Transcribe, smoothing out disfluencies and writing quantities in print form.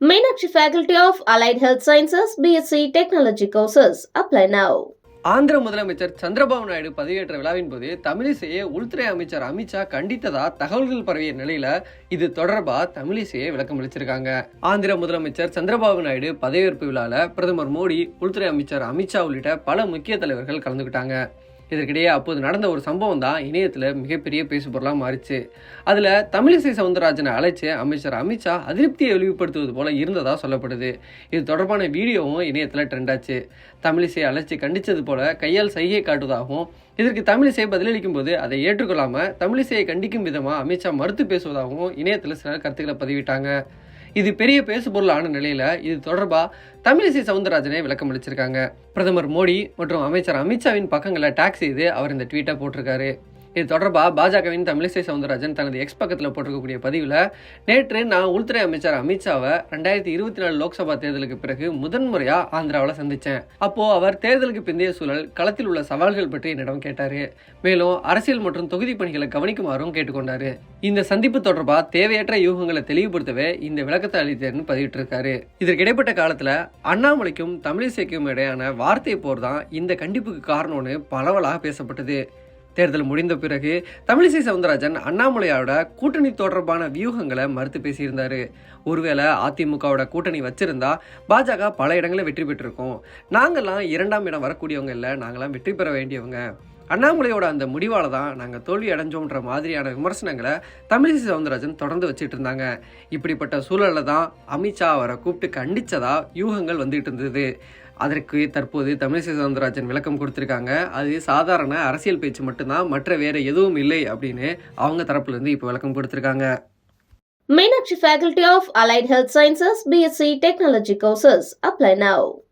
Meenakshi Faculty of Allied Health Sciences, BSc Technology courses. Apply now. Andhra முதலமைச்சர் சந்திரபாபு நாயுடு பதவியேற்ற விழாவின் போது தமிழிசையை உள்துறை அமைச்சர் அமித்ஷா கண்டித்ததா தகவல்கள் பரவிய நிலையில இது தொடர்பா தமிழிசையை விளக்கம் அளிச்சிருக்காங்க. ஆந்திர முதலமைச்சர் சந்திரபாபு நாயுடு பதவியேற்பு விழால பிரதமர் மோடி, உள்துறை அமைச்சர் அமித்ஷா உள்ளிட்ட பல முக்கிய தலைவர்கள் கலந்துக்கிட்டாங்க. இதற்கிடையே அப்போது நடந்த ஒரு சம்பவம் தான் இணையத்துல மிகப்பெரிய பேசுபொருளா மாறிச்சு. அதுல தமிழிசை சவுந்தரராஜனை அழைச்சு அமைச்சர் அமித்ஷா அதிருப்தியை வெளிப்படுத்துவது போல இருந்ததா சொல்லப்படுது. இது தொடர்பான வீடியோவும் இணையத்துல ட்ரெண்ட் ஆச்சு. தமிழிசையை அழைச்சி கண்டிச்சது போல கையால் சைகை காட்டுவதாகவும், இதற்கு தமிழிசை பதிலளிக்கும் போது அதை ஏற்றுக்கொள்ளாம தமிழிசையை கண்டிக்கும் விதமா அமித்ஷா மறுத்து பேசுவதாகவும் இணையத்துல சிலர் கருத்துக்களை பதிவிட்டாங்க. இது பெரிய பேசுபொருள் ஆன நிலையில இது தொடர்பா தமிழிசை சவுந்தரராஜனை விளக்கம் அளிச்சிருக்காங்க. பிரதமர் மோடி மற்றும் அமைச்சர் அமித்ஷாவின் பக்கங்களை டாக் செய்து அவர் இந்த ட்வீட்டை போட்டிருக்காரு. இது தொடர்பா பாஜகவின் தமிழிசை சவுந்தரராஜன் தனது எக்ஸ் பக்கத்தில் போட்டிருக்கக்கூடிய பதிவில், நேற்று நான் உள்துறை அமைச்சர் அமித்ஷாவை 2024 லோக்சபா தேர்தலுக்கு பிறகு முதன்முறையா ஆந்திராவில் சந்திச்சேன். அப்போ அவர் தேர்தலுக்கு பிந்தைய சூழல், களத்தில் உள்ள சவால்கள் பற்றி என்னிடம் கேட்டாரு. மேலும் அரசியல் மற்றும் தொகுதி பணிகளை கவனிக்குமாறும் கேட்டுக்கொண்டாரு. இந்த சந்திப்பு தொடர்பா தேவையற்ற யூகங்களை தெளிவுபடுத்தவே இந்த விளக்கத்தை அளித்தேன்னு பதிவிட்டிருக்காரு. இதற்கு இடைப்பட்ட காலத்துல அண்ணாமலைக்கும் தமிழிசைக்கும் இடையான வார்த்தை போர் தான் இந்த கண்டிப்புக்கு காரணம்னு பரவலாக பேசப்பட்டது. தேர்தல் முடிந்த பிறகு தமிழிசை சவுந்தரராஜன் அண்ணாமலையோட கூட்டணி தொடர்பான வியூகங்களை மறுத்து பேசியிருந்தாரு. ஒருவேளை அதிமுகவோட கூட்டணி வச்சிருந்தா பாஜக பல இடங்களில் வெற்றி பெற்றிருக்கோம். நாங்கள்லாம் 2ஆம் இடம் வரக்கூடியவங்க இல்லை, நாங்களாம் வெற்றி பெற வேண்டியவங்க. அண்ணாமலையோட அந்த முடிவால தான் நாங்கள் தோல்வி அடைஞ்சோன்ற மாதிரியான விமர்சனங்களை தமிழிசை சவுந்தரராஜன் தொடர்ந்து வச்சுட்டு இருந்தாங்க. இப்படிப்பட்ட சூழலில் தான் அமித்ஷா அவரை கூப்பிட்டு கண்டிச்சதா யூகங்கள் வந்துட்டு இருந்தது. அதற்கு தற்போது தமிழிசை சவுந்தரராஜன் விளக்கம் கொடுத்திருக்காங்க. அது சாதாரண அரசியல் பேச்சு மட்டும்தான், மற்ற வேற எதுவும் இல்லை அப்படின்னு அவங்க தரப்புல இருந்து இப்போ விளக்கம் கொடுத்திருக்காங்க. Meenakshi Faculty of Allied Health Sciences, BSc Technology courses. Apply now.